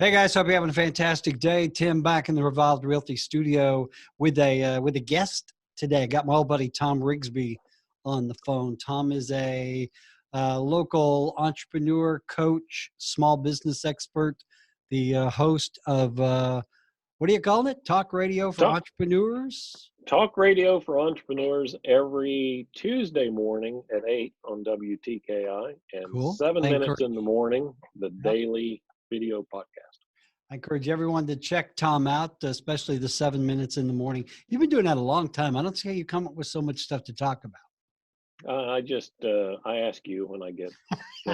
Hey guys, hope you're having a fantastic day. Tim back in the Revolved Realty studio with a guest today. I got my old buddy Thom Rigsby on the phone. Thom is a local entrepreneur, coach, small business expert, the host of what do you call it? Talk radio for Talk, entrepreneurs. talk radio for entrepreneurs every Tuesday morning at 8 on WTKI and Cool. 7 I minutes encourage. in the morning, the Yep. daily video podcast. I encourage everyone to check Thom out, especially the 7 minutes in the morning. You've been doing that a long time. I don't see how you come up with so much stuff to talk about. I ask you when I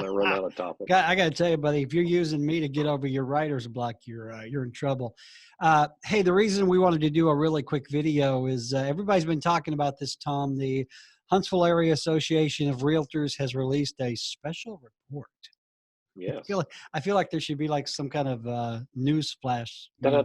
run out of topics. I got to tell you, buddy, if you're using me to get over your writer's block, you're in trouble. Hey, the reason we wanted to do a really quick video is everybody's been talking about this, Thom. The Huntsville Area Association of Realtors has released a special report. Yes. I feel like there should be like some kind of news flash. Yeah.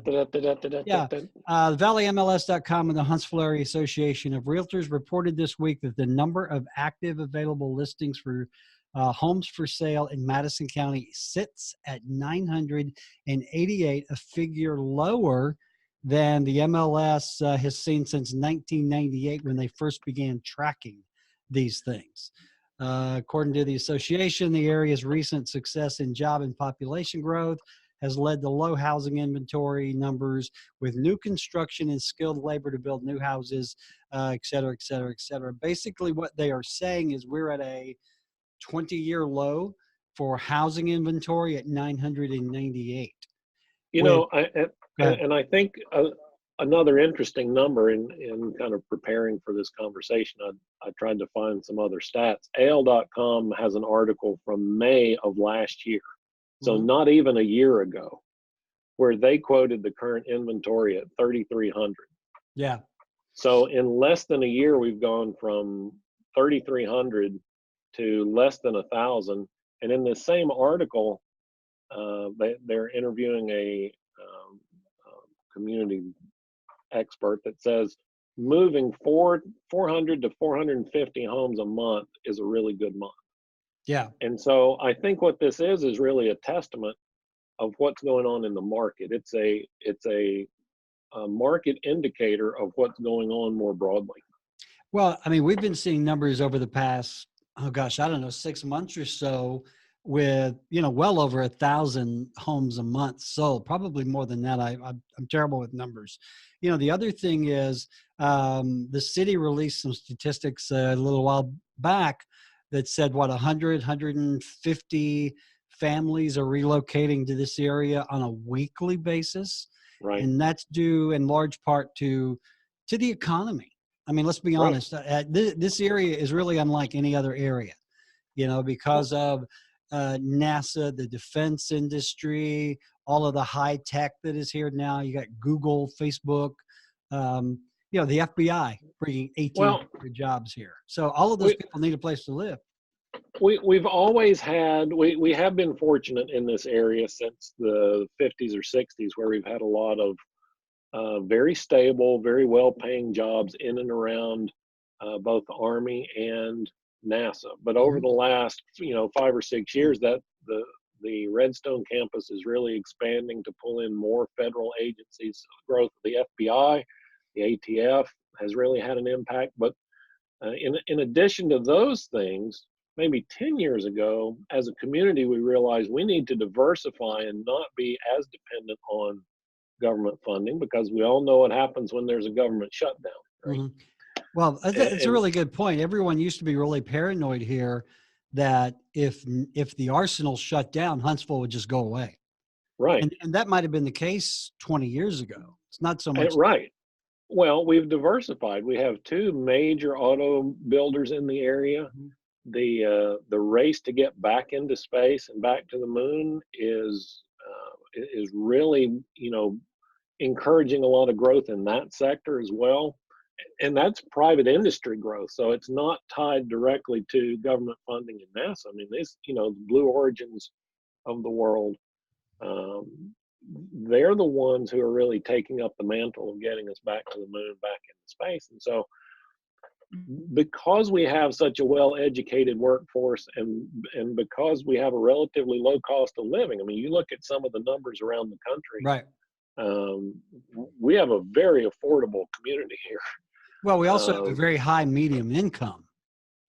ValleyMLS.com and the Huntsville Area Association of Realtors reported this week that the number of active available listings for homes for sale in Madison County sits at 988, a figure lower than the MLS has seen since 1998 when they first began tracking these things. According to the association, the area's recent success in job and population growth has led to low housing inventory numbers with new construction and skilled labor to build new houses, et cetera, et cetera, et cetera. Basically, what they are saying is we're at a 20-year low for housing inventory at 998. You With, know, I think another interesting number in kind of preparing for this conversation, I tried to find some other stats. AL.com has an article from May of last year, so not even a year ago, where they quoted the current inventory at 3,300. Yeah. So in less than a year, we've gone from 3,300 to less than 1,000. And in the same article, they're interviewing a community expert that says moving 400 to 450 homes a month is a really good month. Yeah. And so I think what this is really a testament of what's going on in the market. It's a market indicator of what's going on more broadly. Well, I mean, we've been seeing numbers over the past, I don't know, 6 months or so with, well over 1,000 homes a month sold, probably more than that. I'm terrible with numbers. The other thing is the city released some statistics a little while back that said, 150 families are relocating to this area on a weekly basis. Right. And that's due in large part to the economy. I mean, let's be honest. This area is really unlike any other area, because of NASA, the defense industry, all of the high tech that is here now. You got Google, Facebook, the FBI bringing 1,800 jobs here. So all of those people need a place to live. We've always had, we have been fortunate in this area since the 50s or 60s, where we've had a lot of very stable, very well-paying jobs in and around both the Army and NASA. But over the last, 5 or 6 years, that the Redstone campus is really expanding to pull in more federal agencies. Growth of the FBI, the ATF has really had an impact. But in addition to those things, maybe 10 years ago, as a community, we realized we need to diversify and not be as dependent on government funding, because we all know what happens when there's a government shutdown. Right? Well, it's a really good point. Everyone used to be really paranoid here that if the arsenal shut down, Huntsville would just go away. Right. And that might have been the case 20 years ago. It's not so much. Right. Well, we've diversified. We have 2 major auto builders in the area. The race to get back into space and back to the moon is really, encouraging a lot of growth in that sector as well. And that's private industry growth. So it's not tied directly to government funding and NASA. I mean, this, the Blue Origins of the world, they're the ones who are really taking up the mantle of getting us back to the moon, back into space. And so because we have such a well-educated workforce and because we have a relatively low cost of living. I mean, you look at some of the numbers around the country. Right. We have a very affordable community here. Well, we also have a very high medium income.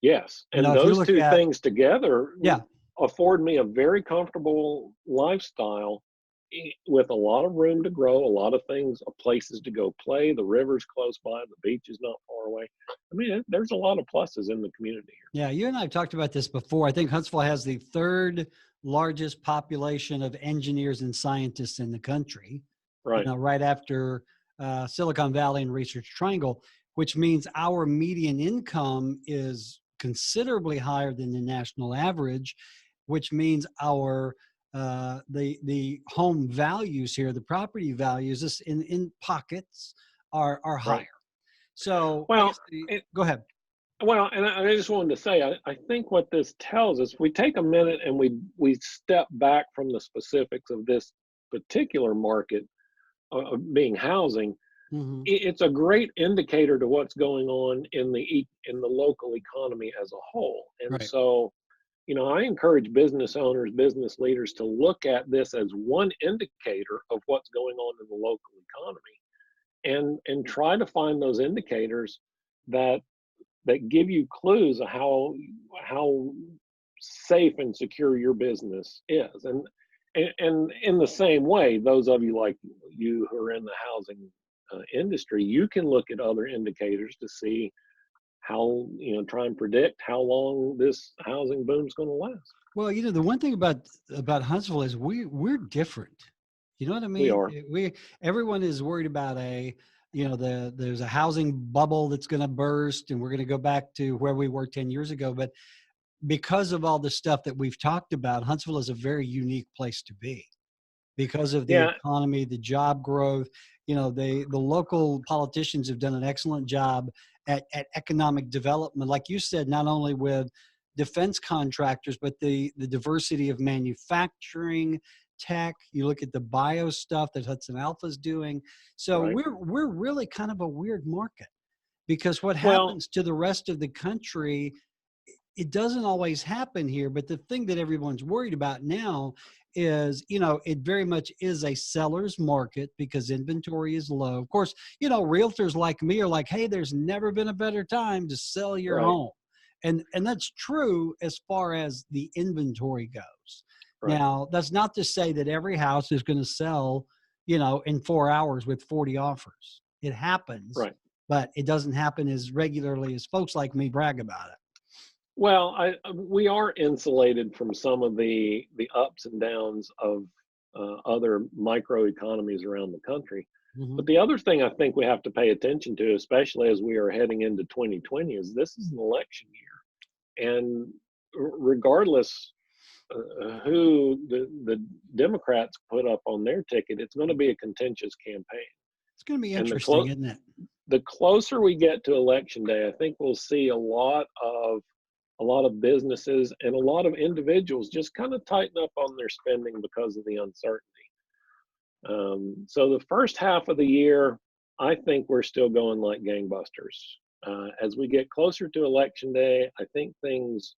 Yes, and If you those look two at, things together yeah, afford me a very comfortable lifestyle with a lot of room to grow, a lot of things, places to go play. The river's close by, the beach is not far away. I mean, there's a lot of pluses in the community here. Yeah, you and I have talked about this before. I think Huntsville has the third largest population of engineers and scientists in the country. Right. Right after Silicon Valley and Research Triangle, which means our median income is considerably higher than the national average, which means our the home values here, the property values in pockets are higher. Right. So Well, go ahead. Well, and I just wanted to say, I think what this tells us, we take a minute and we step back from the specifics of this particular market being housing. Mm-hmm. It's a great indicator to what's going on in the local economy as a whole. And Right. so, I encourage business owners, business leaders to look at this as one indicator of what's going on in the local economy, and try to find those indicators that give you clues of how safe and secure your business is. And in the same way, those of you like you who are in the housing industry, you can look at other indicators to see how, try and predict how long this housing boom is going to last. Well, the one thing about Huntsville is we're different. You know what I mean? We are. Everyone is worried about there's a housing bubble that's going to burst and we're going to go back to where we were 10 years ago. But because of all the stuff that we've talked about, Huntsville is a very unique place to be because of the economy, the job growth. The local politicians have done an excellent job at economic development. Like you said, not only with defense contractors, but the diversity of manufacturing, tech. You look at the bio stuff that Hudson Alpha is doing. So we're really kind of a weird market because what happens to the rest of the country, it doesn't always happen here. But the thing that everyone's worried about now is, it very much is a seller's market because inventory is low. Of course, realtors like me are like, hey, there's never been a better time to sell your home. And that's true as far as the inventory goes. Right. Now, that's not to say that every house is going to sell, in 4 hours with 40 offers. It happens, but it doesn't happen as regularly as folks like me brag about it. Well, we are insulated from some of the ups and downs of other microeconomies around the country. Mm-hmm. But the other thing I think we have to pay attention to, especially as we are heading into 2020, is this is an election year. And regardless who the Democrats put up on their ticket, it's going to be a contentious campaign. It's going to be interesting, isn't it? The closer we get to election day, I think we'll see a lot of businesses and a lot of individuals just kind of tighten up on their spending because of the uncertainty. So the first half of the year, I think we're still going like gangbusters. As we get closer to election day, I think things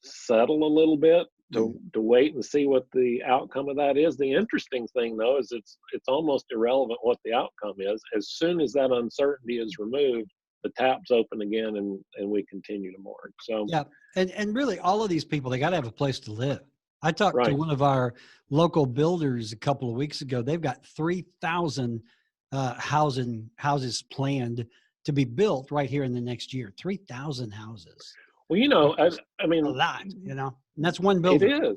settle a little bit to wait and see what the outcome of that is. The interesting thing, though, is it's almost irrelevant what the outcome is. As soon as that uncertainty is removed, the taps open again and we continue to march. So yeah, and really all of these people, they got to have a place to live. I talked to one of our local builders a couple of weeks ago. They've got 3,000 houses planned to be built right here in the next year. 3,000 houses. Well, I mean, a lot, and that's one building.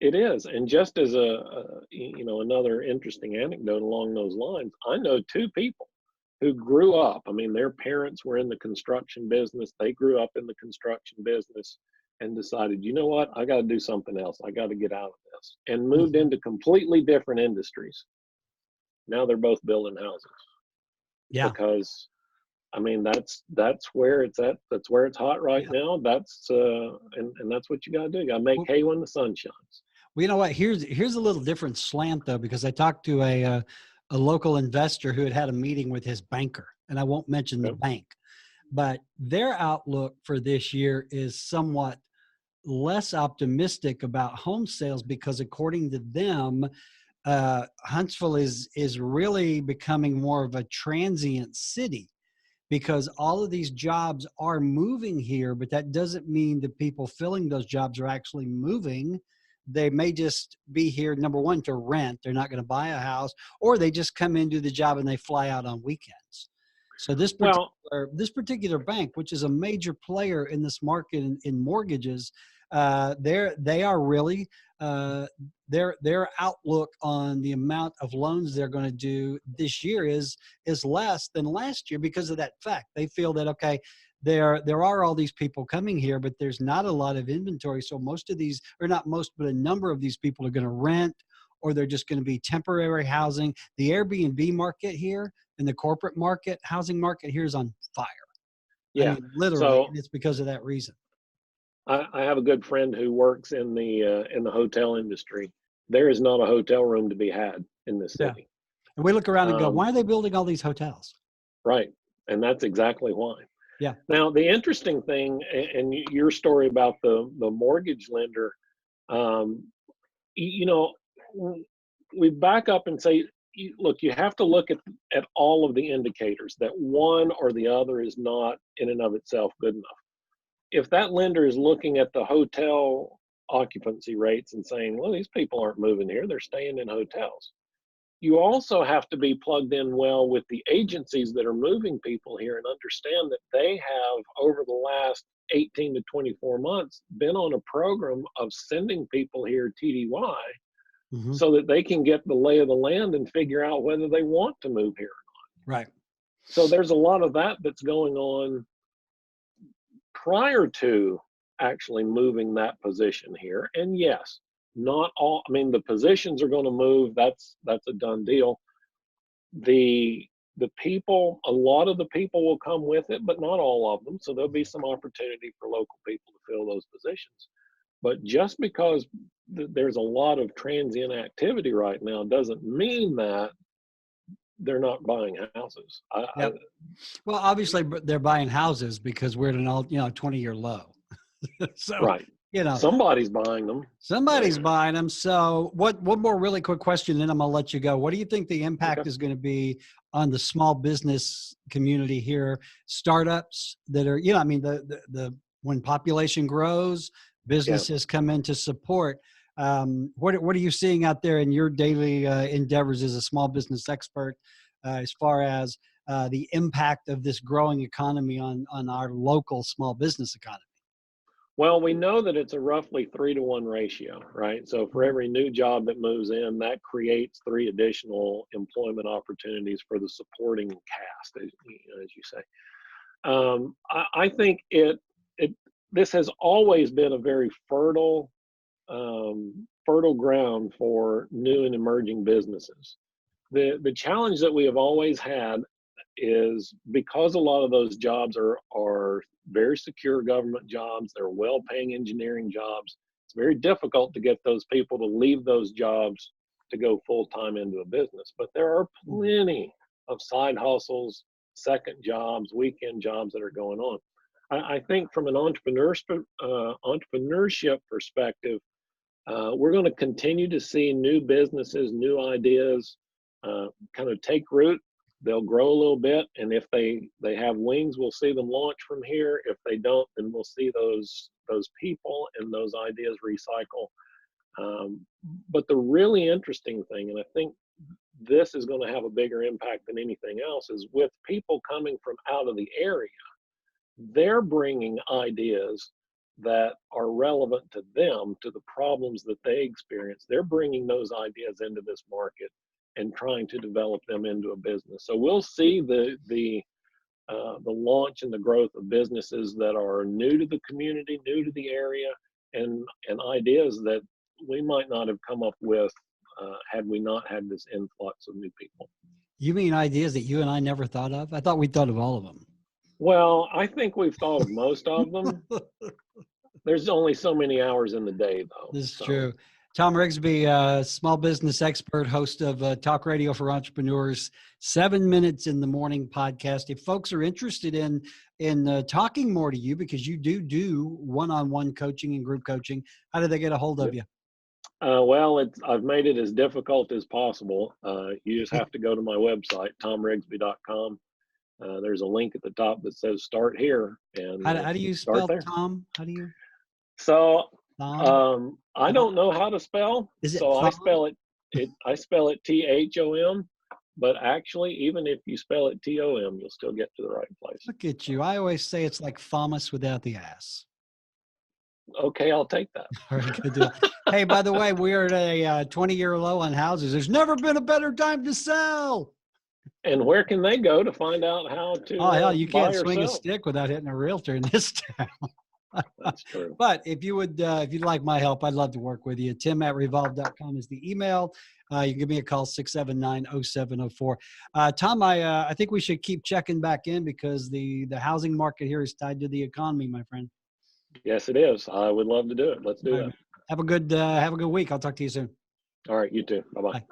It is. And just as another interesting anecdote along those lines, I know two people who grew up. I mean, their parents were in the construction business. They grew up in the construction business and decided, you know what, I got to do something else. I got to get out of this, and moved into completely different industries. Now they're both building houses. Yeah. Because, I mean, that's where it's at. That's where it's hot right now. That's and that's what you got to do. You got to make hay when the sun shines. Well, you know what? Here's a little different slant though, because I talked to a local investor who had a meeting with his banker, and I won't mention the bank, but their outlook for this year is somewhat less optimistic about home sales because according to them, Huntsville is really becoming more of a transient city because all of these jobs are moving here, but that doesn't mean the people filling those jobs are actually moving. They may just be here, number one, to rent. They're not going to buy a house, or they just come in, do the job, and they fly out on weekends. So Well, this particular bank, which is a major player in this market in mortgages, they are really their outlook on the amount of loans they're going to do this year is less than last year because of that fact. They feel that okay, there are all these people coming here, but there's not a lot of inventory. So most of these, or not most, but a number of these people are going to rent, or they're just going to be temporary housing. The Airbnb market here and the corporate market, housing market here is on fire. I yeah. mean, literally, So and it's because of that reason. I have a good friend who works in the hotel industry. There is not a hotel room to be had in this Yeah. city. And we look around and go, Um, why are they building all these hotels? right, and that's exactly why. Yeah. Now, the interesting thing, and your story about the mortgage lender, um, you know, we back up and say, look, you have to look at all of the indicators. That one or the other is not in and of itself good enough. If that lender is looking at the hotel occupancy rates and saying, well, these people aren't moving here, they're staying in hotels. You also have to be plugged in well with the agencies that are moving people here and understand that they have, over the last 18 to 24 months, been on a program of sending people here TDY Mm-hmm. so that they can get the lay of the land and figure out whether they want to move here. Right. So there's a lot of that that's going on prior to actually moving that position here. And yes, not all, I mean, the positions are going to move. That's a done deal. The people, a lot of the people will come with it, but not all of them. So there'll be some opportunity for local people to fill those positions. But just because there's a lot of transient activity right now doesn't mean that they're not buying houses. Yep. Well, obviously they're buying houses because we're at an 20-year low. So, right. you know, Somebody's buying them. somebody's buying them. So one more really quick question, then I'm going to let you go. What do you think the Okay. impact is going to be on the small business community here? Startups that are, I mean, the when population grows, Yeah. businesses come in to support. What are you seeing out there in your daily endeavors as a small business expert, as far as the impact of this growing economy on our local small business economy? Well, we know that it's a roughly 3-to-1 ratio, right? So for every new job that moves in, that creates 3 additional employment opportunities for the supporting cast, as you say. I think this has always been a very fertile ground for new and emerging businesses. The challenge that we have always had is because a lot of those jobs are very secure government jobs, they're well-paying engineering jobs. It's very difficult to get those people to leave those jobs to go full-time into a business. But there are plenty of side hustles, second jobs, weekend jobs that are going on. I think from an entrepreneurship perspective, we're going to continue to see new businesses, new ideas kind of take root. They'll grow a little bit, and if they have wings, we'll see them launch from here. If they don't, then we'll see those people and those ideas recycle. But the really interesting thing, and I think this is going to have a bigger impact than anything else, is with people coming from out of the area, they're bringing ideas that are relevant to them, to the problems that they experience. They're bringing those ideas into this market and trying to develop them into a business. So we'll see the launch and the growth of businesses that are new to the community, new to the area, and ideas that we might not have come up with had we not had this influx of new people. You mean ideas that you and I never thought of? I thought we thought of all of them. Well, I think we've thought of most of them. There's only so many hours in the day, though. This is so. true. Thom Rigsby, small business expert, host of Talk Radio for Entrepreneurs, 7 Minutes in the Morning podcast. If folks are interested in talking more to you, because you do one-on-one coaching and group coaching, how do they get a hold of you? Well, I've made it as difficult as possible. You just have to go to my website, thomrigsby.com. There's a link at the top that says "Start Here," and How do you start spell there. Thom? How do you? So Thom? I don't know how to spell, Is it so I Thom? spell it. I spell it THOM, but actually, even if you spell it TOM, you'll still get to the right place. Look at you. I always say it's like Thomas without the ass. Okay, I'll take that. All right, good deal. Hey, by the way, we are at a 20-year low on houses. There's never been a better time to sell. And where can they go to find out how to Oh, hell, you buy can't or swing a sell? stick without hitting a realtor in this town. That's true. But if you'd like my help, I'd love to work with you. Tim@revolve.com is the email. You can give me a call, 679-0704. Thom, I think we should keep checking back in because the housing market here is tied to the economy, my friend. Yes, it is. I would love to do it. Let's do All that. right, man. Have a good week. I'll talk to you soon. All right, you too. Bye-bye. Bye.